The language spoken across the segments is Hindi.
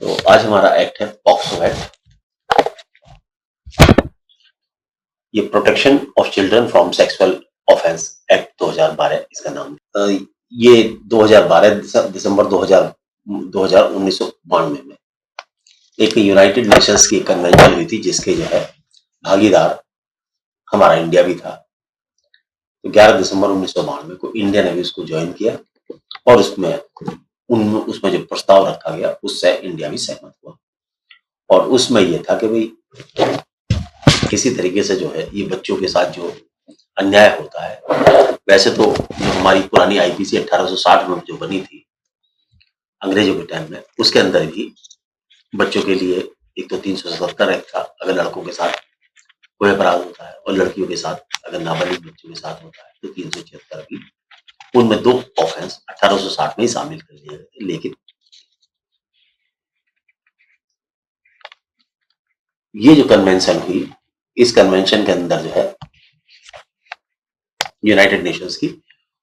तो आज हमारा एक्ट है पॉक्सो एक्ट। ये protection of children from sexual offence act 2012 इसका नाम है। ये 2012 दिसंबर 1992 में एक यूनाइटेड नेशंस की कन्वेंशन हुई थी, जिसके जो है भागीदार हमारा इंडिया भी था। तो 11 दिसंबर 1992 को इंडिया ने भी उसको ज्वाइन किया और उसमें जो प्रस्ताव रखा गया उससे इंडिया भी सहमत हुआ। और उसमें यह था कि भाई किसी तरीके से जो है ये बच्चों के साथ जो अन्याय होता है, वैसे तो जो हमारी पुरानी आईपीसी 1860 में जो बनी थी अंग्रेजों के टाइम में, उसके अंदर भी बच्चों के लिए एक तो 377 एक्ट था, अगर लड़कों के साथ कोई अपराध होता है, और लड़कियों के साथ अगर नाबालिग बच्चों के साथ होता है तो 376 भी। उनमें दो ऑफेंस 1860 में ही शामिल कर दिए गए थे। लेकिन ये जो कन्वेंशन हुई, इस कन्वेंशन के अंदर जो है यूनाइटेड नेशंस की,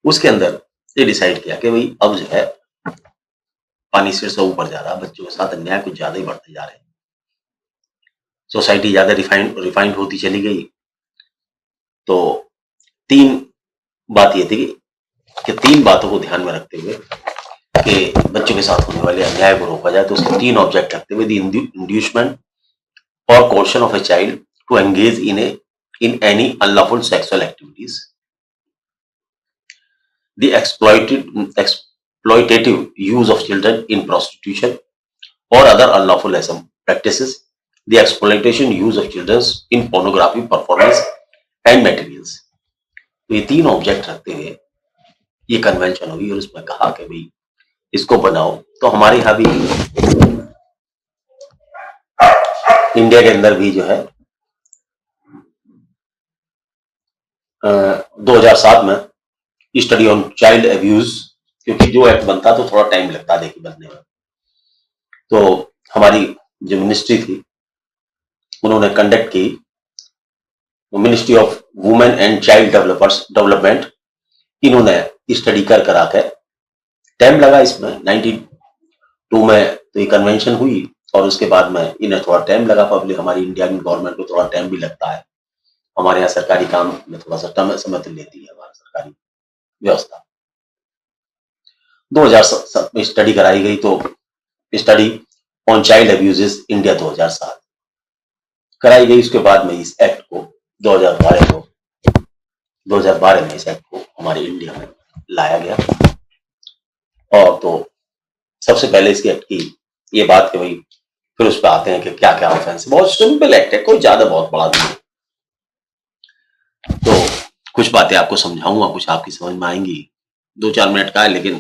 उसके अंदर ये डिसाइड किया कि भाई अब जो है पानी सिर से ऊपर जा रहा, बच्चों के साथ अन्याय कुछ ज्यादा ही बढ़ते जा रहे हैं, सोसाइटी ज्यादा रिफाइंड होती चली गई। तो तीन बात ये थी कि तीन बातों को ध्यान में रखते हुए कि बच्चों के साथ होने वाले अन्याय को रोका जाए, तो उसके तीन ऑब्जेक्ट रखते हुए इंड्यूसमेंट और coercion of a child to engage in any unlawful sexual activities, the exploitative use of children in prostitution or other unlawful practices, the exploitation use of children in pornography performance and materials। तो ये तीन ऑब्जेक्ट रखते हुए ये कन्वेंशन हुई और उसमें कहा कि भाई इसको बनाओ। तो हमारे यहाँ भी इंडिया के अंदर भी जो है 2007 में स्टडी ऑन चाइल्ड अब्यूज, क्योंकि जो एक्ट बनता तो थोड़ा टाइम लगता देखिए बनने में, तो हमारी जो मिनिस्ट्री थी उन्होंने कंडक्ट की, ministry of women and child development, इन्होंने स्टडी करा के टाइम लगा इसमें 92 में तो ये कन्वेंशन हुई, और उसके बाद में इन्हें थोड़ा टाइम लगा। पब्लिक हमारी इंडिया की गवर्नमेंट को थोड़ा टाइम भी लगता है, हमारे यहाँ सरकारी काम में थोड़ा सा समय तो लेती है हमारी सरकारी व्यवस्था। 2007 में स्टडी कराई गई, तो study on child abuses India 2007 कराई गई। उसके बाद में इस एक्ट को 2012 में इस एक्ट को हमारे इंडिया में लाया गया। और तो सबसे पहले इसके एक्ट की ये बात कि भाई फिर उस पर आते हैं कि क्या क्या ऑफेंस। बहुत सिंपल एक्ट है, कोई ज्यादा बहुत बड़ा नहीं है। तो कुछ बातें आपको समझाऊंगा, कुछ आपकी समझ में आएंगी। 2-4 मिनट का है, लेकिन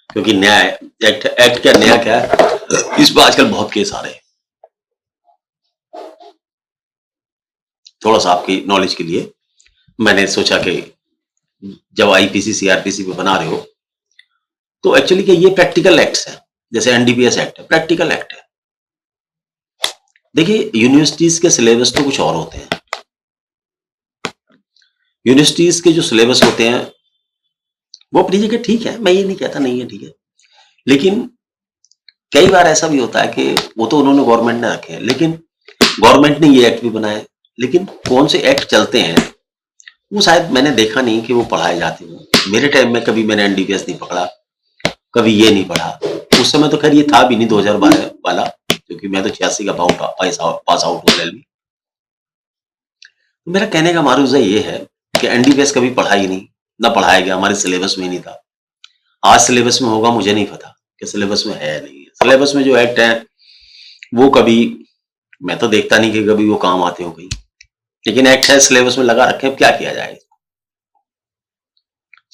क्योंकि नया एक्ट क्या नया क्या है, इस पर आजकल बहुत केस आ रहे हैं। थोड़ा सा आपकी नॉलेज के लिए मैंने सोचा कि जब आईपीसी सीआरपीसी पे बना रहे हो तो एक्चुअली कि ये प्रैक्टिकल एक्ट्स है, जैसे एनडीपीएस एक्ट है, प्रैक्टिकल एक्ट है। देखिए यूनिवर्सिटीज के सिलेबस तो कुछ और होते हैं। यूनिवर्सिटीज के जो सिलेबस होते हैं वो अपनी जगह ठीक है, मैं ये नहीं कहता नहीं है, ठीक है, लेकिन कई बार ऐसा भी होता है कि वो तो उन्होंने गवर्नमेंट ने रखे हैं, लेकिन गवर्नमेंट ने ये एक्ट भी बनाए, लेकिन कौन से एक्ट चलते हैं वो शायद मैंने देखा नहीं कि वो पढ़ाए जाते हैं। मेरे टाइम में कभी मैंने एनडीपीएस नहीं पकड़ा, कभी ये नहीं पढ़ा। उस समय तो खैर ये था भी नहीं 2012 वाला, क्योंकि मैं तो 86 का पास आउट हो। मेरा कहने का मारूजा ये है कि एनडीपीएस कभी पढ़ा ही नहीं, ना पढ़ाया गया, हमारे सिलेबस में ही नहीं था। आज सिलेबस में होगा मुझे नहीं पता कि सिलेबस में है नहीं है। सिलेबस में जो एक्ट है वो कभी मैं तो देखता नहीं कि कभी वो काम आते हो कहीं, लेकिन एक्ट है सिलेबस में लगा रखे, क्या किया जाए।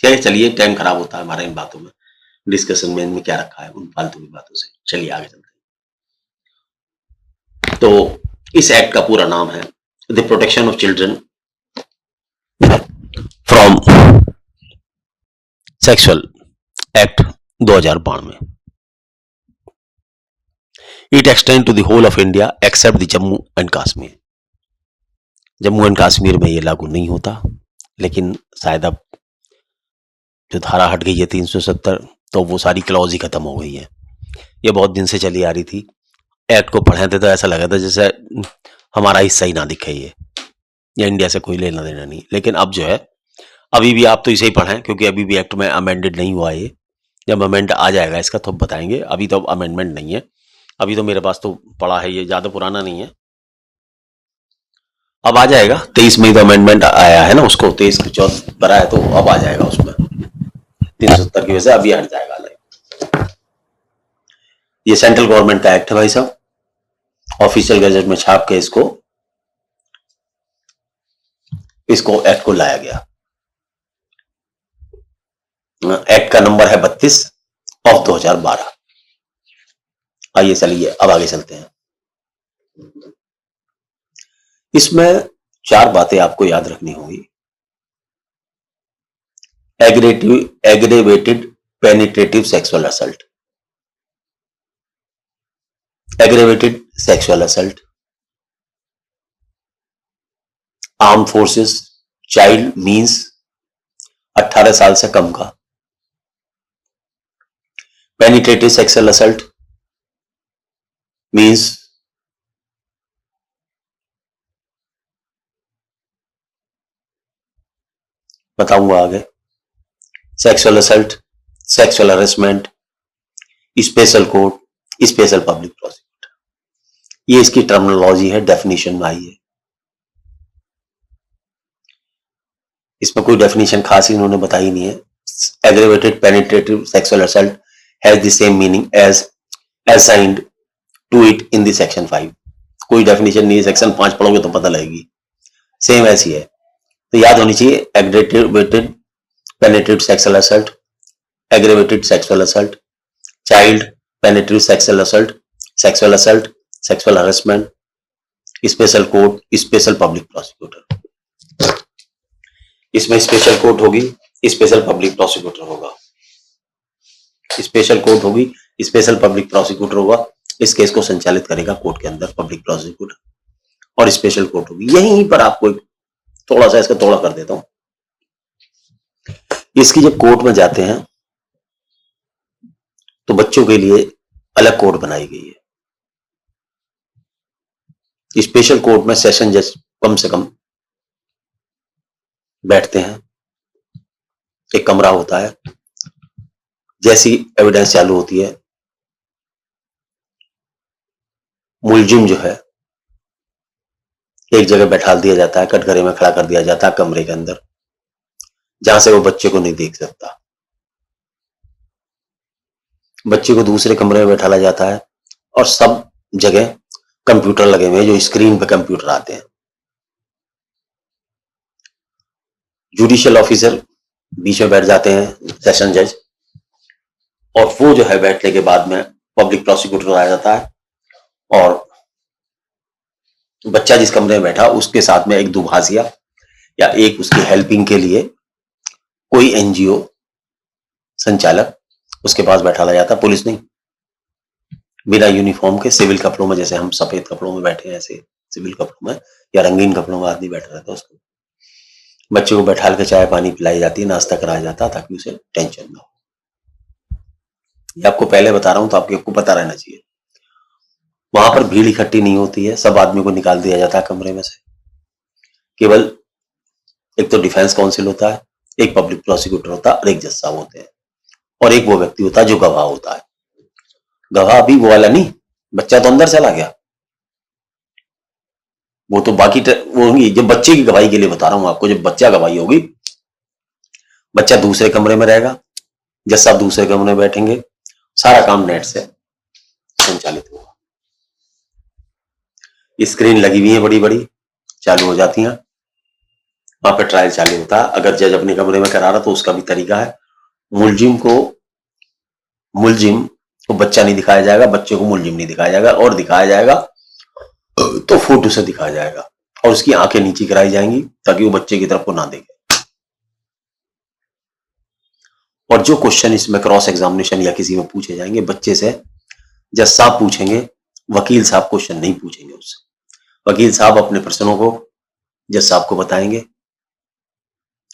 चलिए टाइम खराब होता है हमारा इन बातों में, डिस्कशन में इनमें क्या रखा है उन फालतू की बातों से। चलिए आगे चलते हैं। तो इस एक्ट का पूरा नाम है the protection of children from sexual act 2092। It extend to the whole of India except the Jammu and Kashmir. Jammu and Kashmir में ये लागू नहीं होता, लेकिन शायद अब जो धारा हट गई है 370, तो वो सारी क्लॉज ही खत्म हो गई है। ये बहुत दिन से चली आ रही थी। एक्ट को पढ़े थे तो ऐसा लगा था जैसे हमारा हिस्सा ही ना दिखे ये, या इंडिया से कोई लेना देना नहीं। लेकिन अब जो है, अभी भी आप तो इसे ही पढ़ें क्योंकि अभी भी एक्ट में अमेंडेड नहीं हुआ है ये। जब अमेंड आ जाएगा इसका तो बताएंगे, अभी तो अमेंडमेंट नहीं है। अभी तो मेरे पास तो पड़ा है, ये ज्यादा पुराना नहीं है, अब आ जाएगा। 23 मई तो अमेंडमेंट आया है ना, उसको 23 की 14 भरा है तो अब आ जाएगा उसमें 370 की वजह से अभी हट जाएगा। ये सेंट्रल गवर्नमेंट का एक्ट है भाई साहब, ऑफिशियल गैजेट में छाप के इसको एक्ट को लाया गया। एक्ट का नंबर है 32 ऑफ 2012। आइए चलिए अब आगे चलते हैं। इसमें 4 बातें आपको याद रखनी होगी। Aggravated penetrative sexual assault, aggravated sexual assault, arm forces, child means 18 साल से कम का, पेनिट्रेटिव सेक्सुअल असल्ट मींस बताऊंगा आगे, sexual assault, sexual harassment, special court, special public prosecutor, ये इसकी टर्मिनोलॉजी है, डेफिनेशन में आई है। इसमें कोई डेफिनेशन खास इन्होंने बताई नहीं है। Aggravated penetrative sexual assault has the same meaning as assigned to it in the section 5। कोई डेफिनेशन नहीं है, सेक्शन 5 पढ़ोगे तो पता लगेगी, सेम ऐसी है। तो याद होनी चाहिए, aggravated penetrative sexual assault, aggravated sexual assault, child penetrative sexual assault, sexual assault, sexual harassment, special court, special public prosecutor. इसमें स्पेशल कोर्ट होगी, स्पेशल पब्लिक प्रोसिक्यूटर होगा, स्पेशल कोर्ट होगी, स्पेशल पब्लिक प्रोसिक्यूटर होगा। इस केस को संचालित करेगा कोर्ट के अंदर पब्लिक प्रोसिक्यूटर, और स्पेशल कोर्ट होगी। यहीं पर आपको थोड़ा सा इसका तोड़ा कर देता हूं। इसकी जब कोर्ट में जाते हैं तो बच्चों के लिए अलग कोर्ट बनाई गई है। स्पेशल कोर्ट में सेशन जज कम से कम बैठते हैं, एक कमरा होता है। जैसी एविडेंस चालू होती है, मुलजिम जो है एक जगह बैठा दिया जाता है, कटघरे में खड़ा कर दिया जाता है कमरे के अंदर, जहां से वो बच्चे को नहीं देख सकता। बच्चे को दूसरे कमरे में बैठाला जाता है, और सब जगह कंप्यूटर लगे हुए हैं, जो स्क्रीन पे कंप्यूटर आते हैं। जुडिशियल ऑफिसर बीच में बैठ जाते हैं, सेशन जज, और वो जो है बैठने के बाद में पब्लिक प्रोसिक्यूटर आ जाता है, और बच्चा जिस कमरे में बैठा उसके साथ में एक दुभाषिया या एक उसकी हेल्पिंग के लिए कोई एनजीओ संचालक उसके पास बैठा जाता है। पुलिस नहीं, बिना यूनिफॉर्म के सिविल कपड़ों में, जैसे हम सफेद कपड़ों में बैठे हैं ऐसे सिविल कपड़ों में या रंगीन कपड़ों में आदमी बैठा रहता है। उसको बच्चे को बैठा के चाय पानी पिलाई जाती है, नाश्ता कराया जाता है, ताकि उसे टेंशन ना हो। ये आपको पहले बता रहा हूं तो आपको पता रहना चाहिए। वहां पर भीड़ इकट्ठी नहीं होती है, सब आदमी को निकाल दिया जाता है कमरे में से। केवल एक तो डिफेंस काउंसिल होता है, एक पब्लिक प्रोसिक्यूटर होता है, और एक जज साहब होते हैं, और एक वो व्यक्ति होता है जो गवाह होता है। गवाह भी वो वाला नहीं, बच्चा तो अंदर चला गया, वो तो बाकी वो होंगी। जब बच्चे की गवाही के लिए बता रहा हूं आपको, जब बच्चा गवाही होगी, बच्चा दूसरे कमरे में रहेगा, जज साहब दूसरे कमरे में बैठेंगे, सारा काम नेट से संचालित होगा। स्क्रीन लगी हुई है बड़ी बड़ी, चालू हो जाती हैं, वहां पर ट्रायल चालू होता है। अगर जज अपने कमरे में करा रहा तो उसका भी तरीका है। मुलजिम को बच्चा नहीं दिखाया जाएगा, बच्चे को मुलजिम नहीं दिखाया जाएगा, और दिखाया जाएगा तो फोटो से दिखाया जाएगा, और उसकी आंखें नीचे कराई जाएंगी ताकि वो बच्चे की तरफ को ना देखे। और जो क्वेश्चन इसमें क्रॉस एग्जामिनेशन या किसी में पूछे जाएंगे बच्चे से, जज साहब पूछेंगे, वकील साहब क्वेश्चन नहीं पूछेंगे उससे। वकील साहब अपने प्रश्नों को जज साहब को बताएंगे,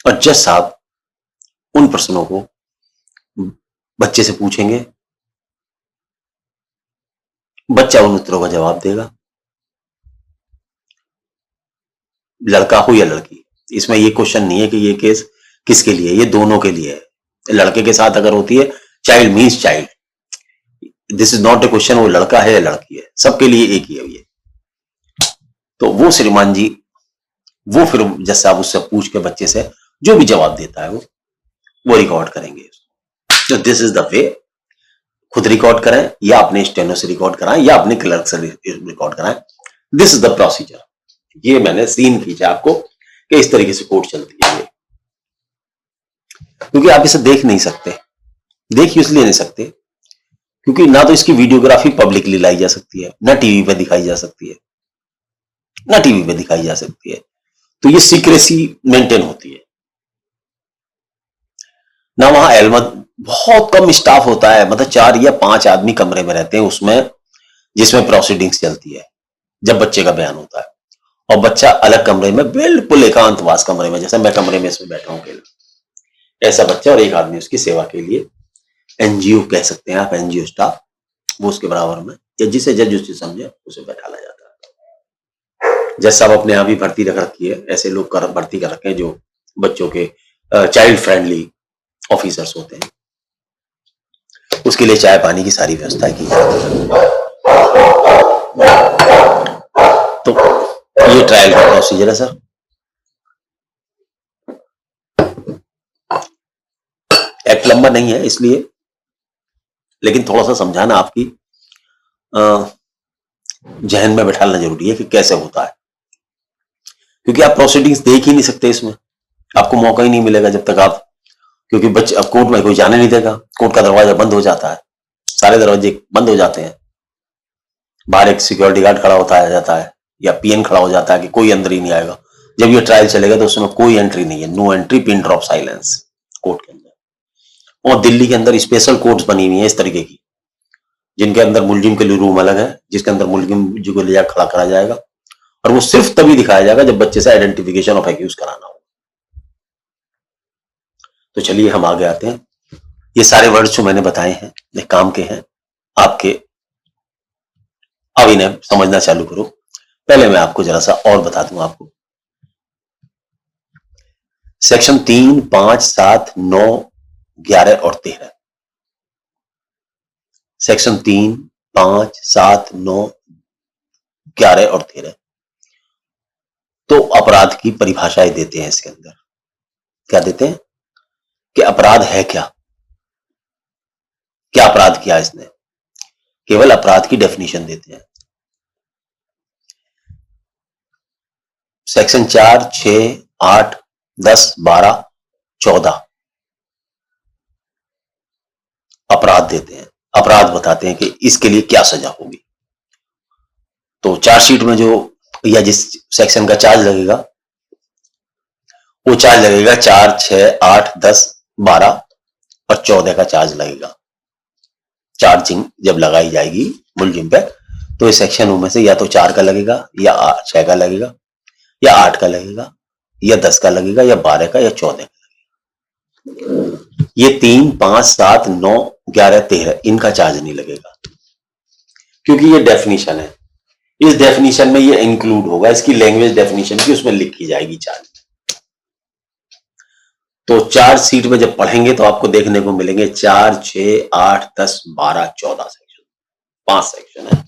और जज साहब उन प्रश्नों को बच्चे से पूछेंगे, बच्चा उन उत्तरों का जवाब देगा, लड़का हो या लड़की। इसमें ये क्वेश्चन नहीं है कि ये केस किसके लिए, ये दोनों के लिए है। लड़के के साथ अगर होती है child means child, this is not a question वो लड़का है या लड़की है, सबके लिए एक ही है ये। तो वो श्रीमान जी, वो फिर जैसे आप उससे पूछ के बच्चे से जो भी जवाब देता है वो रिकॉर्ड करेंगे। तो दिस इज द वे, खुद रिकॉर्ड करें या अपने स्टेनो से रिकॉर्ड कराएं या अपने क्लर्क से रिकॉर्ड कराएं। This is the procedure. ये मैंने सीन खींचा आपको कि इस तरीके से कोर्ट चलती है ये, क्योंकि आप इसे देख नहीं सकते। देख इसलिए नहीं सकते क्योंकि ना तो इसकी वीडियोग्राफी पब्लिकली लाई जा सकती है, ना टीवी पे दिखाई जा सकती है, ना टीवी पे दिखाई जा सकती है। तो ये सीक्रेसी मेंटेन होती है ना। वहां एलमद बहुत कम स्टाफ होता है, मतलब 4 या 5 आदमी कमरे में रहते हैं उसमें, जिसमें प्रोसीडिंग्स चलती है जब बच्चे का बयान होता है। और बच्चा अलग कमरे में, बिल्कुल एकांतवास कमरे में, जैसे मैं कमरे में इसमें बैठा हूं अकेला, ऐसा बच्चा और एक आदमी उसकी सेवा के लिए, एनजीओ कह सकते हैं आप, एनजीओ स्टाफ, वो उसके बराबर में, या जिसे जज उसे समझे उसे बैठाला जाता है। जैसा आप अपने यहाँ भी भर्ती रख रखी है, ऐसे लोग भर्ती कर रखे हैं जो बच्चों के चाइल्ड फ्रेंडली ऑफिसर्स होते हैं। उसके लिए चाय पानी की सारी व्यवस्था की जाती है। तो ये ट्रायल का प्रोसीजर है सर। एक्ट लंबा नहीं है इसलिए, लेकिन थोड़ा सा समझाना आपकी जहन में बैठाना जरूरी है कि कैसे होता है, क्योंकि आप प्रोसीडिंग्स देख ही नहीं सकते इसमें, आपको मौका ही नहीं मिलेगा जब तक आप, क्योंकि बच्चे अब कोर्ट में कोई जाने नहीं देगा, कोर्ट का दरवाजा बंद हो जाता है, सारे दरवाजे बंद हो जाते हैं, बाहर एक सिक्योरिटी गार्ड खड़ा होता जाता है या पीएन खड़ा हो जाता है कि कोई अंदर ही नहीं आएगा। जब ये ट्रायल चलेगा तो उसमें कोई एंट्री नहीं है, no entry, pin drop silence court के अंदर। और दिल्ली के अंदर स्पेशल कोर्ट्स बनी हुई है इस तरीके की, जिनके अंदर मुलजिम के लिए रूम अलग है, जिसके अंदर मुलजिम जी को ले जाकर खड़ा करा जाएगा, और वो सिर्फ तभी दिखाया जाएगा जब बच्चे से आइडेंटिफिकेशन ऑफ एक्यूज कराना हो। तो चलिए हम आगे आते हैं। ये सारे वर्ड्स जो मैंने बताए हैं ये काम के हैं आपके, अब इन्हें समझना चालू करो। पहले मैं आपको जरा सा और बता दूं आपको, सेक्शन 3, 5, 7, 9, 11 और 13, सेक्शन 3, 5, 7, 9, 11 और 13 तो अपराध की परिभाषाएं देते हैं। इसके अंदर क्या देते हैं कि अपराध है क्या, क्या अपराध किया इसने, केवल अपराध की डेफिनेशन देते हैं। सेक्शन 4, 6, 8, 10, 12, 14 अपराध देते हैं, अपराध बताते हैं कि इसके लिए क्या सजा होगी। तो चार्जशीट में जो या जिस सेक्शन का चार्ज लगेगा वो चार्ज लगेगा 4, 6, 8, 10, 12 और 14 का चार्ज लगेगा। चार्जिंग जब लगाई जाएगी मुलजिम पे तो इस सेक्शन में से या तो 4 का लगेगा या 6 का लगेगा या 8 का लगेगा या 10 का लगेगा या 12 का या 14 का लगेगा। ये 3, 5, 7, 9, 11, 13 इनका चार्ज नहीं लगेगा, क्योंकि ये डेफिनेशन है। इस डेफिनेशन में ये इंक्लूड होगा, इसकी लैंग्वेज डेफिनेशन की उसमें लिखी जाएगी चार्ज। तो चार्ज शीट में जब पढ़ेंगे तो आपको देखने को मिलेंगे 4, 6, 8, 10, 12, 14 सेक्शन, 5 सेक्शन है।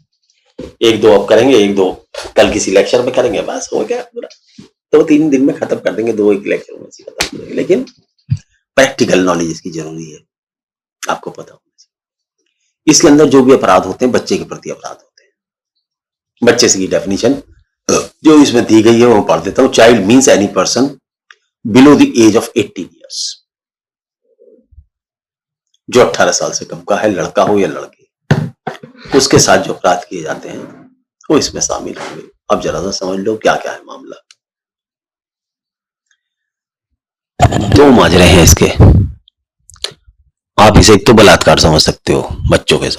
1, 2 अब करेंगे, 1, 2 कल किसी लेक्चर में करेंगे, बस हो गया पूरा। 2-3 दिन में खत्म कर देंगे, 2 एक लेक्चर में खत्म करेंगे, लेकिन प्रैक्टिकल नॉलेज इसकी जरूरी है, आपको पता होना चाहिए। इसके अंदर जो भी अपराध होते हैं बच्चे के प्रति अपराध होते हैं। बच्चे की डेफिनेशन जो इसमें दी गई है वो पढ़ देता हूं। Child means any person below the age of 18 years, जो 18 साल से कम का है, लड़का हो या लड़की, उसके साथ जो अपराध किए जाते हैं वो इसमें शामिल होंगे। अब जरा सा समझ लो क्या क्या है मामला। 2 माजरे हैं इसके। आप इसे एक तो बलात्कार समझ सकते हो, बच्चों के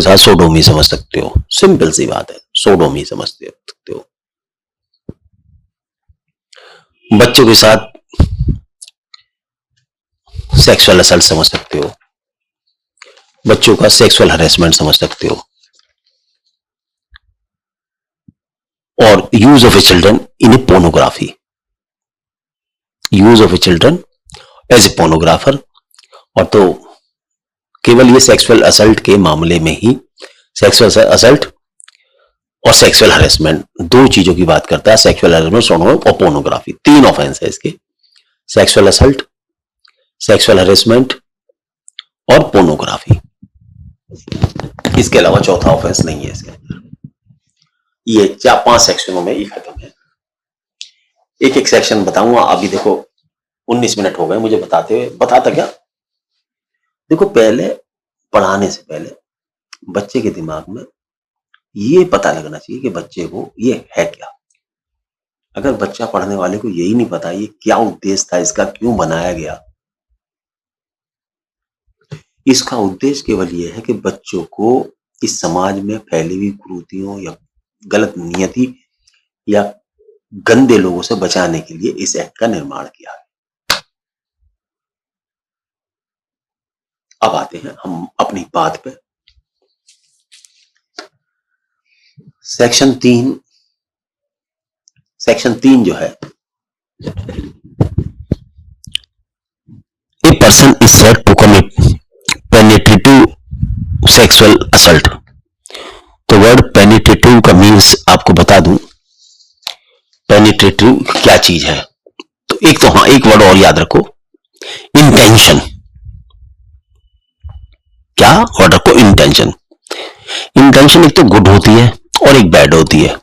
साथ सोडोमी समझ सकते हो, सिंपल सी बात है, सोडोमी समझ सकते हो। बच्चों के साथ सेक्सुअल असल्ट समझ सकते हो, बच्चों का सेक्सुअल हरेसमेंट समझ सकते हो, और use of a children in a pornography, use of a children as a pornographer. और तो केवल ये सेक्सुअल असल्ट के मामले में ही सेक्सुअल असल्ट और सेक्सुअल हरेसमेंट दो चीजों की बात करता है, सेक्सुअल हरेसमेंट और पोर्नोग्राफी, तीन ऑफेंस है इसके, सेक्सुअल असल्ट, सेक्सुअल हरेसमेंट और पोर्नोग्राफी। इसके अलावा चौथा ऑफेंस नहीं है इसके अंदर। ये 4-5 सेक्शनों में ये खत्म है। एक एक सेक्शन बताऊंगा। अभी देखो 19 मिनट हो गए मुझे बताते हुए। बताता क्या, देखो पहले पढ़ाने से पहले बच्चे के दिमाग में ये पता लगना चाहिए कि बच्चे को ये है क्या। अगर बच्चा पढ़ने वाले को यही नहीं पता ये क्या उद्देश्य था, इसका क्यों बनाया गया, इसका उद्देश्य केवल यह है कि बच्चों को इस समाज में फैली हुई कुरीतियों या गलत नियति या गंदे लोगों से बचाने के लिए इस एक्ट का निर्माण किया है। अब आते हैं हम अपनी बात पे। सेक्शन 3 जो है, a person is said to commit penetrative sexual assault. तो वर्ड पेनिट्रेटिव का मीन्स आपको बता दूं, पेनिट्रेटिव क्या चीज है। तो एक वर्ड और याद रखो, इंटेंशन। क्या वर्ड रखो, इंटेंशन। इंटेंशन एक तो गुड होती है और एक बैड होती है।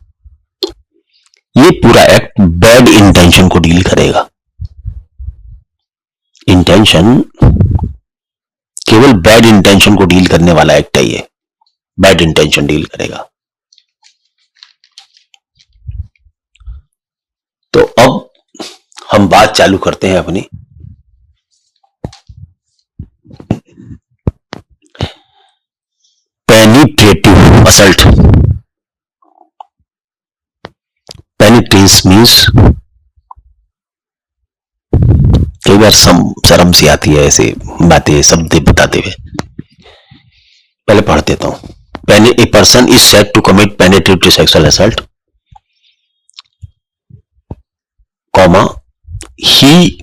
ये पूरा एक्ट बैड इंटेंशन को डील करेगा। इंटेंशन केवल बैड इंटेंशन को डील करने वाला एक्ट है, ये बैड इंटेंशन डील करेगा। तो अब हम बात चालू करते हैं अपनी। Penetrative assault. पेनिट्रेंस मीन्स, कई बार शर्म सी आती है ऐसे बातें शब्द बताते हुए, पहले पढ़ देता हूं। A person is said to commit penetrative sexual assault, comma, he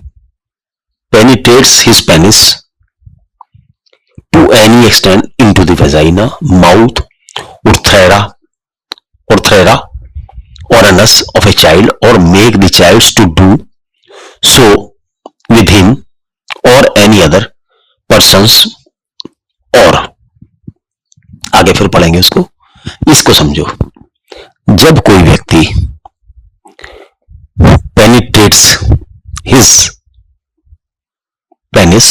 penetrates his penis to any extent into the vagina, mouth, urethra or anus of a child, or make the child to do so with him or any other persons, और आगे फिर पढ़ेंगे इसको समझो। जब कोई व्यक्ति penetrates his penis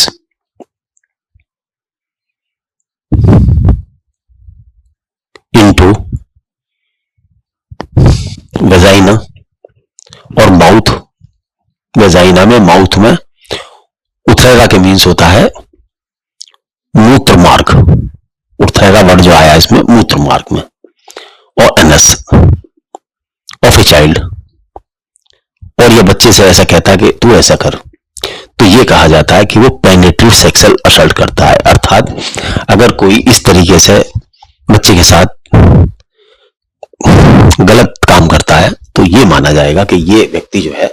into vagina और माउथ, वेजाइना में, माउथ में, उथरेगा के मीन्स होता है मूत्र मार्ग, उथरेगा वर्ड जो आया इसमें मूत्र मार्ग में, और एनस ऑफ ए चाइल्ड, और ये बच्चे से ऐसा कहता है कि तू ऐसा कर, तो ये कहा जाता है कि वो पेनिट्रेटिव सेक्सुअल असल्ट करता है। अर्थात अगर कोई इस तरीके से बच्चे के साथ गलत काम करता है तो ये माना जाएगा कि ये व्यक्ति जो है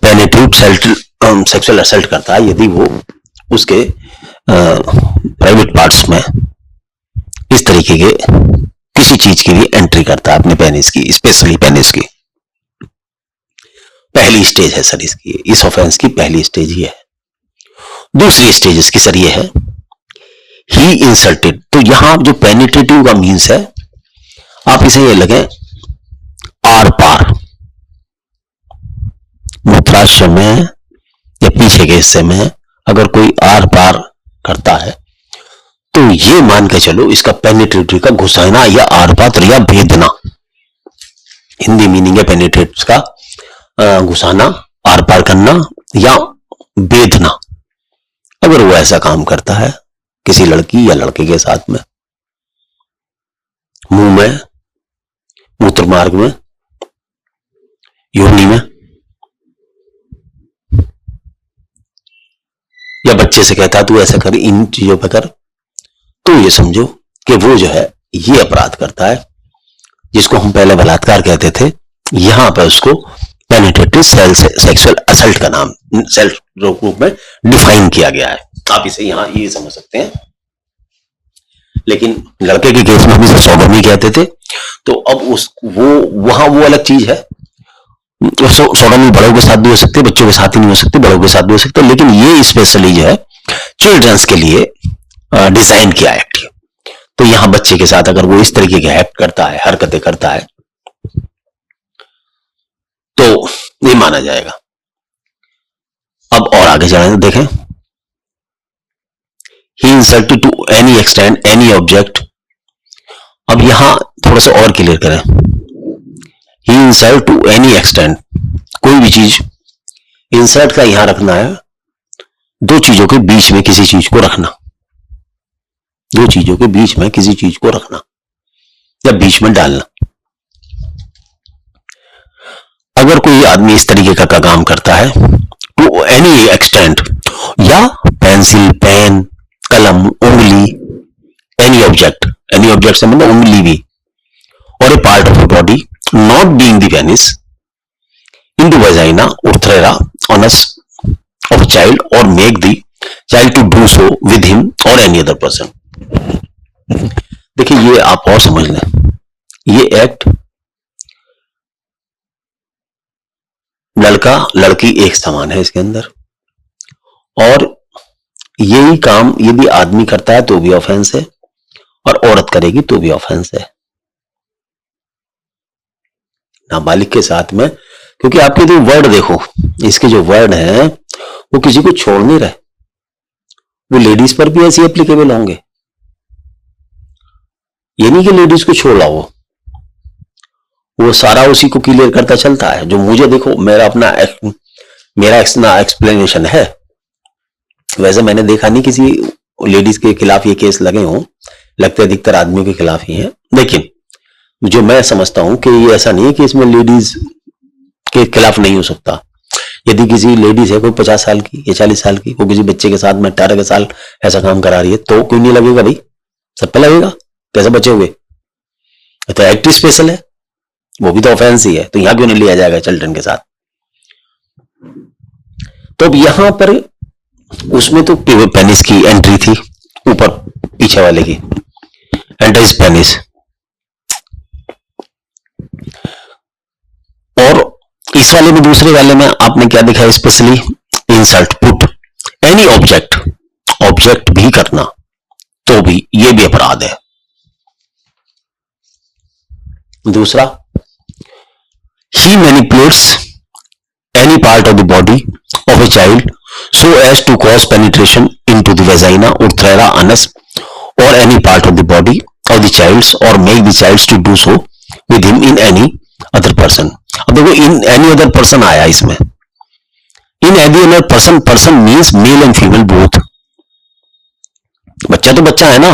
पेनिट्रेटिव सेक्सुअल असल्ट करता है, यदि वो उसके प्राइवेट पार्ट्स में इस तरीके के किसी चीज की भी एंट्री करता है अपने पेनिस की, स्पेशली पेनिस की। पहली स्टेज है सर इसकी, इस ऑफेंस की पहली स्टेज ही है। दूसरी स्टेज इसकी सर ये है, ही इंसल्टेड। तो यहां जो पेनिट्रेटिव का मीन्स है, आप इसे ये लगे आर पार, मूत्राशय में या पीछे के हिस्से में अगर कोई आर पार करता है तो ये मान के चलो इसका पेनिट्रेटिव का घुसाना या आर पार या भेदना, हिंदी मीनिंग है पेनिट्रेट का घुसाना, आर पार करना या बेधना। अगर वो ऐसा काम करता है किसी लड़की या लड़के के साथ में, मुंह में, मूत्र मार्ग में, योनि में, या बच्चे बच्चे से कहता है तू ऐसा कर, इन चीजों पर कर, तो ये समझो कि वो जो है ये अपराध करता है जिसको हम पहले बलात्कार कहते थे, यहां पर उसको पेनिट्रेटिव सेक्सुअल असल्ट का नाम सेल्फ रूप में डिफाइन किया गया है। आप इसे यहां ये समझ सकते हैं। लेकिन लड़के के केस में हम इसे सोडोमी कहते थे, तो अब वहां वो अलग चीज है। सोडोमी बड़ों के साथ भी हो सकती है, बच्चों के साथ ही नहीं हो सकती, बड़ों के साथ भी हो सकती है, लेकिन ये स्पेशली जो है चिल्ड्रंस के लिए डिजाइन किया एक्ट। तो यहां बच्चे के साथ अगर वो इस तरीके के एक्ट करता है, हरकतें करता है, तो ये माना जाएगा। अब और आगे जाए देखें, he insulted to any extent any object। अब यहां थोड़ा सा और क्लियर करें, he insult to any extent, कोई भी चीज, इंसर्ट का यहां रखना है दो चीजों के बीच में किसी चीज को रखना, दो चीजों के बीच में किसी चीज को रखना या बीच में डालना। अगर कोई आदमी इस तरीके का काम करता है टू एनी एक्सटेंट, या पेंसिल, पेन, कलम, उंगली, एनी ऑब्जेक्ट से मतलब उंगली भी, और a part of a body not being the penis into vagina urethra anus of child और make the child to do so with him और एनी अदर पर्सन। देखिए ये आप और समझ लें, ये एक्ट लड़का लड़की एक समान है इसके अंदर, और यही काम यदि आदमी करता है तो भी ऑफेंस है, और औरत करेगी तो भी ऑफेंस है, नाबालिग के साथ में। क्योंकि आपके जो वर्ड देखो, इसके जो वर्ड हैं वो किसी को छोड़ नहीं रहे, वो लेडीज पर भी ऐसे एप्लीकेबल होंगे। ये नहीं कि लेडीज को छोड़ लाओ, वो सारा उसी को क्लियर करता चलता है। जो मुझे देखो, मेरा एक्सप्लेनेशन है, वैसे मैंने देखा नहीं किसी लेडीज के खिलाफ ये केस लगे हों, लगते अधिकतर आदमियों के खिलाफ ही हैं। लेकिन जो मैं समझता हूं कि ये ऐसा नहीं है कि इसमें लेडीज के खिलाफ नहीं हो सकता। यदि किसी लेडीज है कोई 50 साल की या 40 साल की, वो किसी बच्चे के साथ में 18 के साल ऐसा काम करा रही है, तो कोई नहीं लगेगा भाई, सब पे लगेगा। कैसे बचे हुए, तो एक्ट स्पेशल है, वो भी तो ऑफेंस ही है, तो यहां क्यों नहीं लिया जाएगा चिल्ड्रन के साथ। तो अब यहां पर उसमें तो पेनिस की एंट्री थी, ऊपर पीछे वाले की एंटर इज पेनिस, और इस वाले में दूसरे वाले में आपने क्या देखा, specially insult, put any object भी करना, तो भी ये भी अपराध है। दूसरा, he manipulates any part of the body of a child so as to cause penetration into the vagina, urethra, anus or any part of the body of the child or make the child to do so with him in any other person। अब देखो in any other person आया इसमें, in any other person means male and female both। बच्चा तो बच्चा है ना,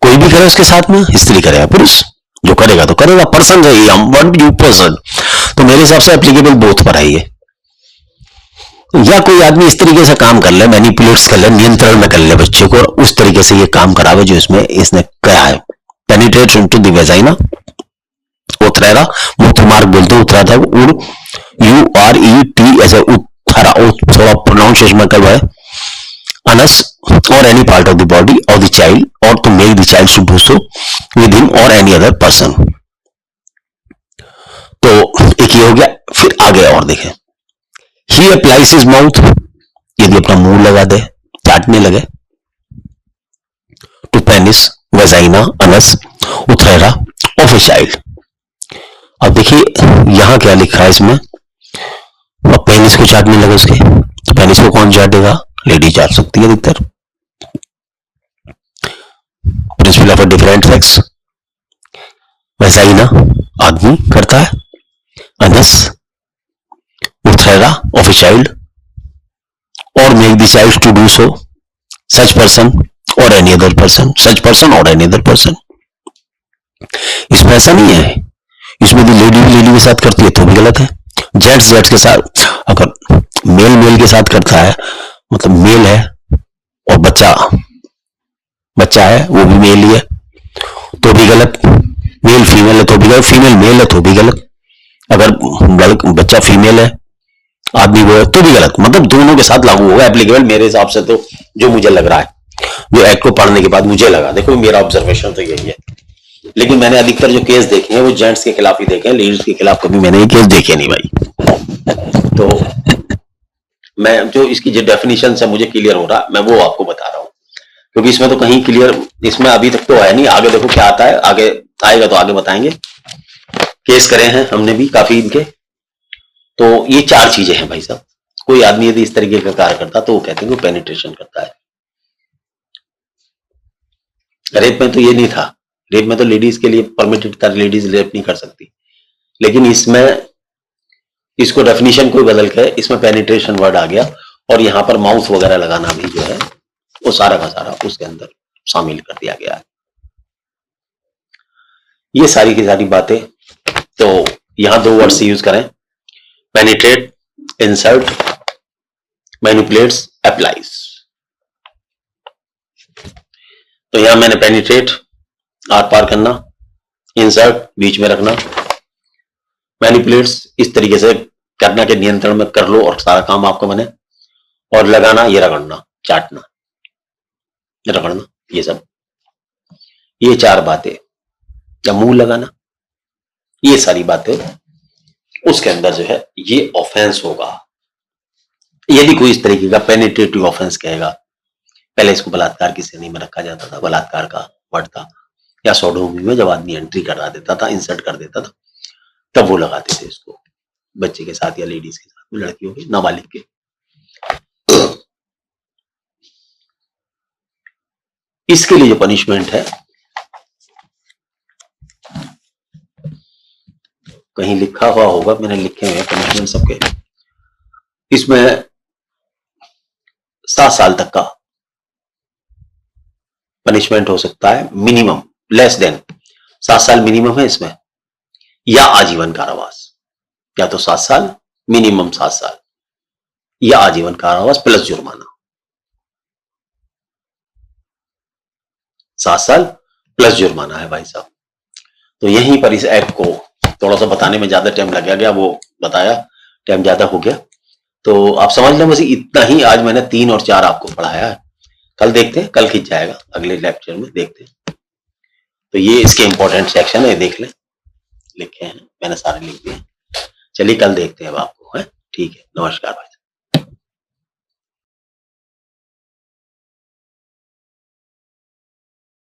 कोई भी करे उसके साथ में, स्त्री करे या पुरुष, जो करेगा तो करेगा, पर्सन है व्हाट यू पर्सन, तो मेरे हिसाब से एप्लीकेबल बोथ पर आई है। या कोई आदमी इस तरीके से काम कर ले, मैनिपुलेट्स कर ले, नियंत्रण में कर ले बच्चे को, और उस तरीके से ये काम करावे जो इसमें इसने कहा है, पेनिट्रेट इनटू द वेजाइना, उथरेरा, मूत्र मार्ग बोलते उतरा था, URET ऐसे उथरा, थोड़ा प्रोनाउंसिएशन में करवा है, अनस और any part of the body of the child और to make the child to do so with him और एनी अदर पर्सन। तो एक ये हो गया। फिर आगे और देखें, ही अप्लाइज हिज माउथ, यदि अपना मुंह लगा दे, चाटने लगे, to penis, vagina, anus, urethra of a child. अब देखिए यहां क्या लिखा है इसमें, अब पेनिस को चाटने लगे उसके, तो पेनिस को कौन चाटेगा, लेडी चाट सकती है अधिकतर, principle of a different sex. Vagina आदमी करता है, anus, urethra of a child और make the child to do so, such person और any other person, such person और एनी अदर पर्सन। इसमें ऐसा नहीं है, इसमें भी लेडी के साथ करती है तो भी गलत है, जेंट्स के साथ, अगर मेल के साथ करता है, मतलब मेल है और बच्चा है वो भी मेल ही है तो भी गलत, मेल फीमेल है तो भी गलत, फीमेल मेल है तो भी गलत, अगर बच्चा फीमेल है आदमी वो है तो भी गलत। मतलब दोनों के साथ लागू होगा, एप्लीकेबल मेरे हिसाब से। तो जो मुझे लग रहा है, जो एक्ट को पढ़ने के बाद मुझे लगा, देखो मेरा ऑब्जर्वेशन तो यही है, लेकिन मैंने अधिकतर जो केस देखे हैं वो जेंट्स के खिलाफ ही देखे हैं, लेडीज के खिलाफ कभी मैंने ये केस देखे नहीं भाई। तो मैं जो इसकी जो डेफिनेशन से मुझे क्लियर हो रहा मैं वो आपको बता रहा हूं, क्योंकि इसमें तो कहीं क्लियर इसमें अभी तक तो है नहीं, आगे देखो क्या आता है, आगे आएगा तो आगे बताएंगे। केस करे हैं हमने भी काफी इनके। तो ये 4 चीजें हैं भाई साहब। कोई आदमी यदि इस तरीके का कार्य करता तो वो कहते हैं वो पेनिट्रेशन करता है। रेप में तो ये नहीं था, रेप में तो लेडीज के लिए परमिटेड कर, लेडीज रेप नहीं कर सकती, लेकिन इसमें इसको डेफिनेशन कोई बदल के इसमें पेनिट्रेशन वर्ड आ गया, और यहां पर माउथ वगैरह लगाना भी जो है वो सारा का सारा उसके अंदर शामिल कर दिया गया है। ये सारी की सारी बातें। तो यहां 2 वर्ड्स यूज करें, पेनिट्रेट, इंसर्ट, मैनिपुलेट्स, अप्लाइज। तो यहां मैंने पेनिट्रेट आर पार करना, इंसर्ट बीच में रखना, मैनिपुलेट्स इस तरीके से करना के नियंत्रण में कर लो और सारा काम आपको बने, और लगाना ये रगड़ना, चाटना, रगड़ना, ये सब, ये 4 बातें, या मुंह लगाना, ये सारी बातें उसके अंदर जो है ये ऑफेंस होगा। यदि कोई इस तरीके का पेनिट्रेटिव ऑफेंस कहेगा, पहले इसको बलात्कार की श्रेणी में रखा जाता था, बलात्कार का वर्ड था, या सोडोमी में जब आदमी एंट्री करा देता था, इंसर्ट कर देता था, तब वो लगाते थे इसको बच्चे के साथ या लेडीज के साथ, लड़कियों के, नाबालिग के। इसके लिए जो पनिशमेंट है, कहीं लिखा हुआ होगा, मैंने लिखे हुए पनिशमेंट सबके, इसमें 7 साल तक का पनिशमेंट हो सकता है मिनिमम, लेस देन 7 साल मिनिमम है इसमें, या आजीवन कारावास, या तो 7 साल मिनिमम 7 साल, या आजीवन कारावास प्लस जुर्माना। 7 साल प्लस जुर्माना है भाई साहब। तो यहीं पर इस एक्ट को थोड़ा सा बताने में ज्यादा टाइम लग गया, वो बताया, टाइम ज्यादा हो गया, तो आप समझ लें बस इतना ही। आज मैंने 3 और 4 आपको पढ़ाया है, कल देखते हैं, कल खींच जाएगा, अगले लेक्चर में देखते हैं। तो ये इसके इंपॉर्टेंट सेक्शन है, देख लें, लिखे हैं मैंने, सारे लिख दिए। चलिए कल देखते हैं अब आपको, है ठीक है, नमस्कार भाई।